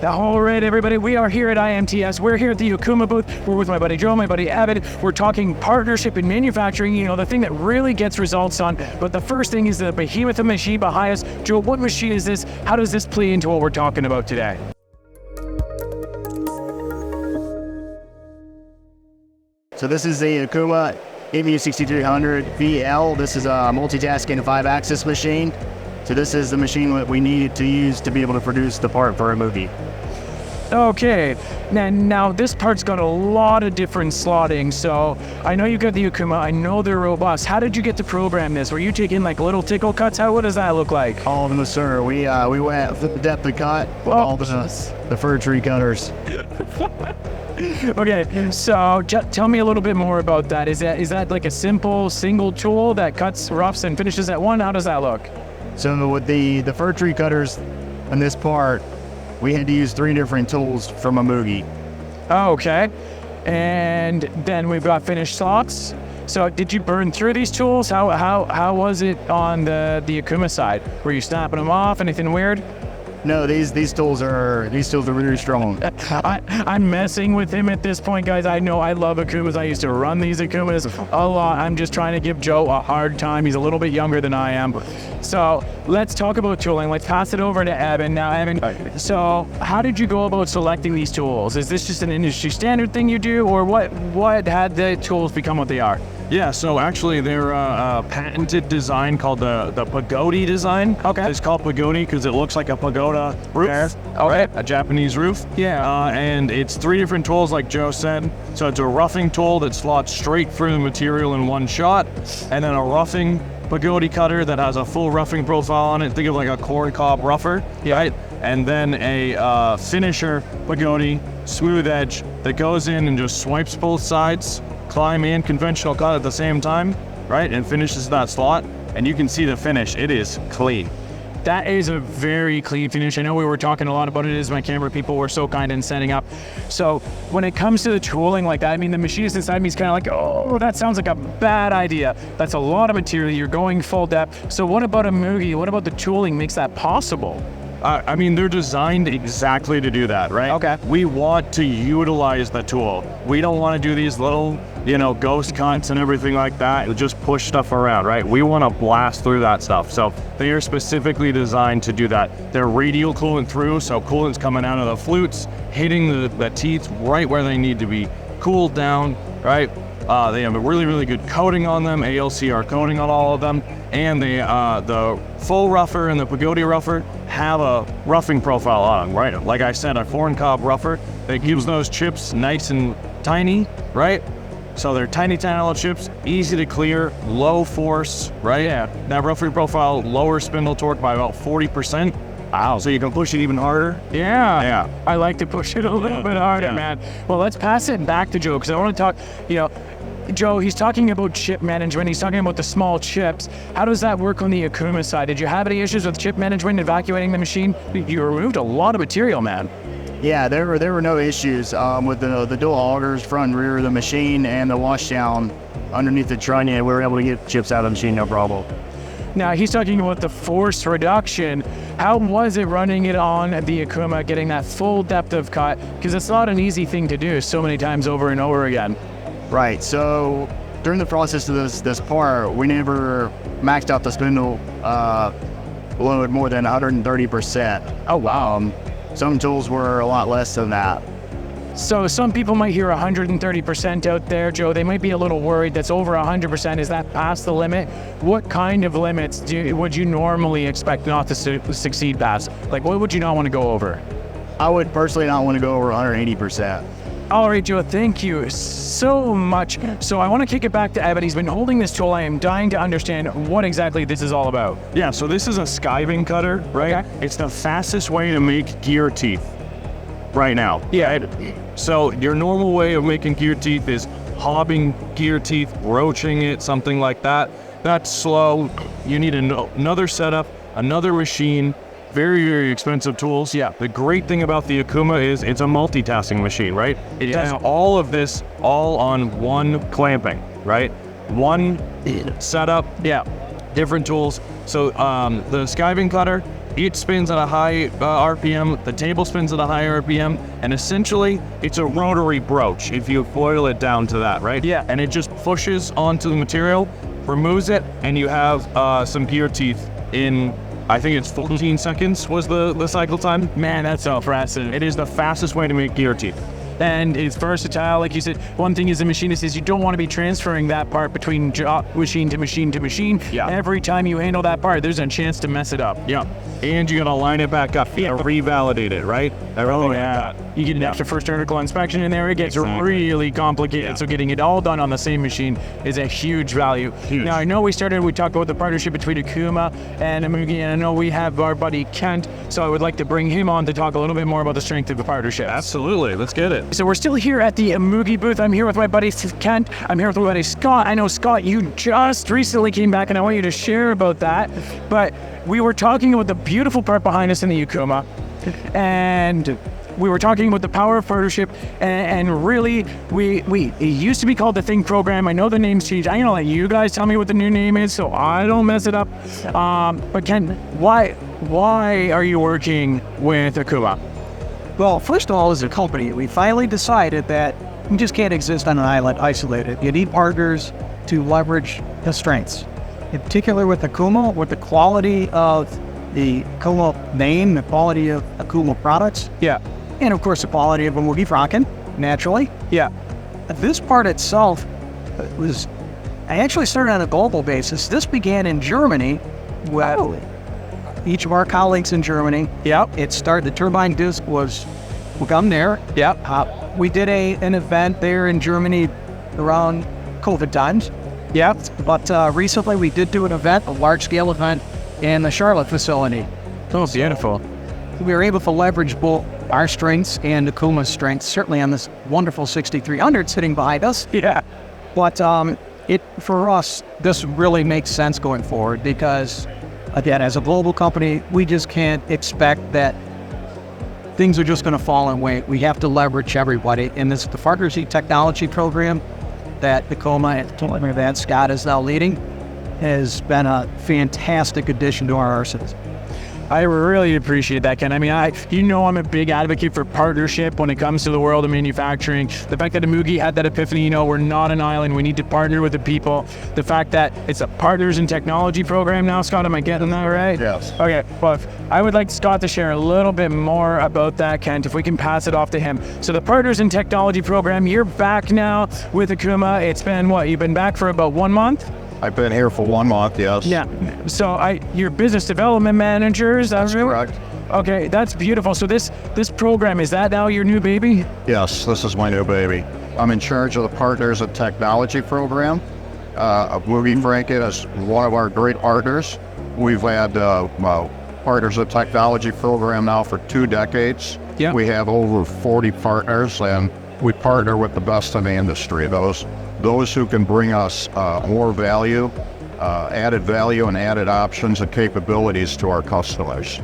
All right, everybody, we are here at IMTS. We're here at the Okuma booth. We're with my buddy Joe, my buddy Avid. We're talking partnership in manufacturing, you know, the thing that really gets results on. But the first thing is the behemoth of machine behind us. Joe, what machine is this? How does this play into what we're talking about today? So this is the Okuma MU6300V-L. This is a multitasking 5-axis machine. So this is the machine that we needed to use to be able to produce the part for a movie. Okay, now this part's got a lot of different slotting. So I know you got the Akuma, I know they're robust. How did you get to program this? Were you taking like little tickle cuts? What does that look like? All of them, sir. We went for the depth of cut, all the fir tree cutters. Okay, so tell me a little bit more about that. Is that like a simple single tool that cuts roughs and finishes at one? How does that look? So with the fir tree cutters on this part, we had to use 3 different tools from Emuge. Oh, okay. And then we've got finished slots. So did you burn through these tools? How was it on the Akuma side? Were you snapping them off? Anything weird? No, these tools are really strong. I'm messing with him at this point, guys. I know I love Akumas. I used to run these Akumas a lot. I'm just trying to give Joe a hard time. He's a little bit younger than I am. So let's talk about tooling. Let's pass it over to Evan. Now, Evan, so how did you go about selecting these tools? Is this just an industry standard thing you do, or what had the tools become what they are? Yeah, so actually they're a patented design called the pagoda design. Okay. It's called pagoda because it looks like a pagoda roof, right? A Japanese roof. Yeah. And it's 3 different tools like Joe said. So it's a roughing tool that slots straight through the material in one shot, and then a roughing pagoda cutter that has a full roughing profile on it. Think of like a corn cob rougher, right? And then a finisher pagoda smooth edge that goes in and just swipes both sides, climb and conventional cut at the same time, right? And finishes that slot. And you can see the finish. It is clean. That is a very clean finish. I know we were talking a lot about it as my camera people were so kind in setting up. So when it comes to the tooling like that, I mean, the machinist inside me is kind of like, oh, that sounds like a bad idea. That's a lot of material. You're going full depth. So what about Emuge? What about the tooling makes that possible? I mean, they're designed exactly to do that, right? Okay. We want to utilize the tool. We don't want to do these little, ghost cuts and everything like that. Just push stuff around, right? We want to blast through that stuff. So they are specifically designed to do that. They're radial coolant through, so coolant's coming out of the flutes, hitting the teeth right where they need to be cooled down, right? They have a really, really good coating on them, ALCR coating on all of them, and the full rougher and the pagoda rougher have a roughing profile on them, right? Like I said, a corn cob rougher that gives those chips nice and tiny, right? So they're tiny little chips, easy to clear, low force, right? Yeah. That roughing profile, lower spindle torque by about 40%. Wow. So you can push it even harder? Yeah. I like to push it a little bit harder, man. Well, let's pass it back to Joe, because I want to talk, Joe, he's talking about chip management. He's talking about the small chips. How does that work on the Akuma side? Did you have any issues with chip management, evacuating the machine? You removed a lot of material, man. Yeah, there were no issues with the dual augers front and rear of the machine and the washdown underneath the trunnion. We were able to get chips out of the machine, no problem. Now, he's talking about the force reduction. How was it running it on the Akuma, getting that full depth of cut? Because it's not an easy thing to do so many times over and over again. Right, so during the process of this part, we never maxed out the spindle load more than 130%. Oh, wow. Some tools were a lot less than that. So some people might hear 130% out there, Joe. They might be a little worried that's over 100%. Is that past the limit? What kind of limits would you normally expect not to succeed past? Like, what would you not want to go over? I would personally not want to go over 180%. All right, Joe, thank you so much. So I want to kick it back to Evan. He's been holding this tool. I am dying to understand what exactly this is all about. Yeah, so this is a skiving cutter, right? Okay. It's the fastest way to make gear teeth right now. Yeah. So your normal way of making gear teeth is hobbing gear teeth, roaching it, something like that. That's slow. You need another setup, another machine, very, very expensive tools. Yeah. The great thing about the Akuma is it's a multitasking machine, right? It does all of this all on one clamping, right? One setup, different tools. So the skiving cutter It spins at a high RPM, the table spins at a high RPM, and essentially it's a rotary broach if you boil it down to that, right? Yeah. And it just pushes onto the material, removes it, and you have some gear teeth in, I think it's 14 seconds was the cycle time. Man, that's so impressive. It is the fastest way to make gear teeth. And it's versatile. Like you said, one thing as a machinist is you don't want to be transferring that part between machine to machine to machine. Yeah. Every time you handle that part, there's a chance to mess it up. Yeah. And you gotta line it back up. You gotta revalidate it, right? Oh, yeah. You get an extra first article inspection in there, it gets really complicated. Yeah. So getting it all done on the same machine is a huge value. Huge. Now, I know we talked about the partnership between Okuma and Emuge, and I know we have our buddy Kent, so I would like to bring him on to talk a little bit more about the strength of the partnership. Absolutely. Let's get it. So we're still here at the Emuge booth. I'm here with my buddy Kent. I'm here with my buddy Scott. I know, Scott, you just recently came back, and I want you to share about that. But we were talking about the beautiful part behind us in the Okuma, and we were talking about the power of partnership, and really, it used to be called the Think program. I know the name's changed. I'm gonna let you guys tell me what the new name is, so I don't mess it up. But Ken, why are you working with Akuma? Well, first of all, as a company, we finally decided that we just can't exist on an island isolated. You need partners to leverage the strengths. In particular with Akuma, with the quality of the Akuma name, the quality of Akuma products, Yeah, and of course the quality of Emuge-Franken, naturally. yeah, This part itself I actually started on a global basis. This began in Germany with each of our colleagues in Germany. yep, The turbine disc was come there. yep. We did an event there in Germany around COVID times. Yep. But recently we did do an event, a large-scale event in the Charlotte facility. Oh, beautiful. We were able to leverage both our strengths and Akuma's strengths, certainly on this wonderful 6300 sitting behind us. Yeah. But for us, this really makes sense going forward because, again, as a global company, we just can't expect that things are just going to fall in way. We have to leverage everybody. And this the Partnership Technology Program that Okuma and that Scott is now leading has been a fantastic addition to our arsenals. I really appreciate that, Ken. I mean, I'm a big advocate for partnership when it comes to the world of manufacturing. The fact that Emuge had that epiphany, we're not an island, we need to partner with the people. The fact that it's a Partners in Technology program now, Scott, am I getting that right? Yes. Okay, well, I would like Scott to share a little bit more about that, Kent, if we can pass it off to him. So the Partners in Technology program, you're back now with Akuma. It's been, you've been back for about 1 month? I've been here for 1 month, yes. Yeah. So you're business development manager, is that That's right? correct. Okay, that's beautiful. So this program, is that now your new baby? Yes, this is my new baby. I'm in charge of the Partners of Technology program. Emuge-Franken is one of our great partners. We've had Partners of Technology program now for 2 decades. Yeah. We have over 40 partners, and we partner with the best in the industry. Those who can bring us more value, added value and added options and capabilities to our customers.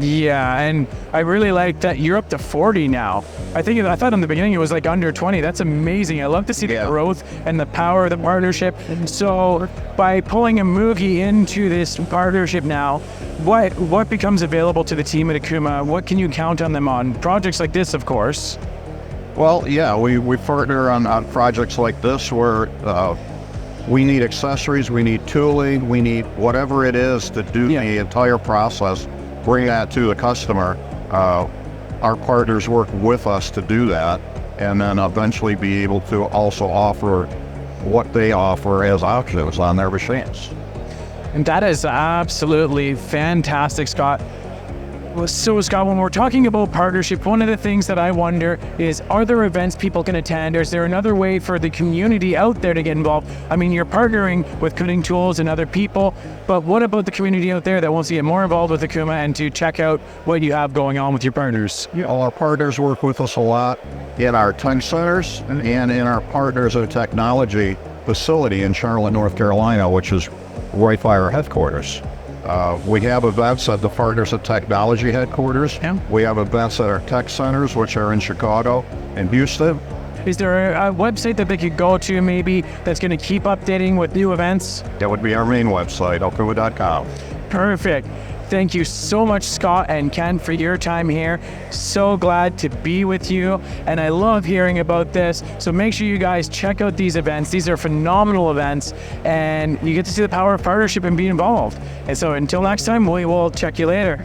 Yeah, and I really like that you're up to 40 now. I thought in the beginning it was like under 20. That's amazing. I love to see the growth and the power of the partnership. So by pulling Emuge into this partnership now, what becomes available to the team at Akuma? What can you count on them on? Projects like this, of course. Well, yeah, we partner on projects like this where we need accessories, we need tooling, we need whatever it is to do the entire process, bring that to the customer. Our partners work with us to do that, and then eventually be able to also offer what they offer as options on their machines. And that is absolutely fantastic, Scott. So, Scott, when we're talking about partnership, one of the things that I wonder is, are there events people can attend, or is there another way for the community out there to get involved? I mean, you're partnering with Cutting Tools and other people, but what about the community out there that wants to get more involved with Akuma and to check out what you have going on with your partners? Our partners work with us a lot in our tech centers and in our Partners of Technology facility in Charlotte, North Carolina, which is right by our headquarters. We have events at the Partners of Technology headquarters. Yeah. We have events at our tech centers, which are in Chicago and Houston. Is there a website that they could go to maybe that's going to keep updating with new events? That would be our main website, okuma.com. Perfect. Thank you so much, Scott and Ken, for your time here. So glad to be with you, and I love hearing about this. So make sure you guys check out these events. These are phenomenal events, and you get to see the power of partnership and be involved. And so until next time, we will check you later.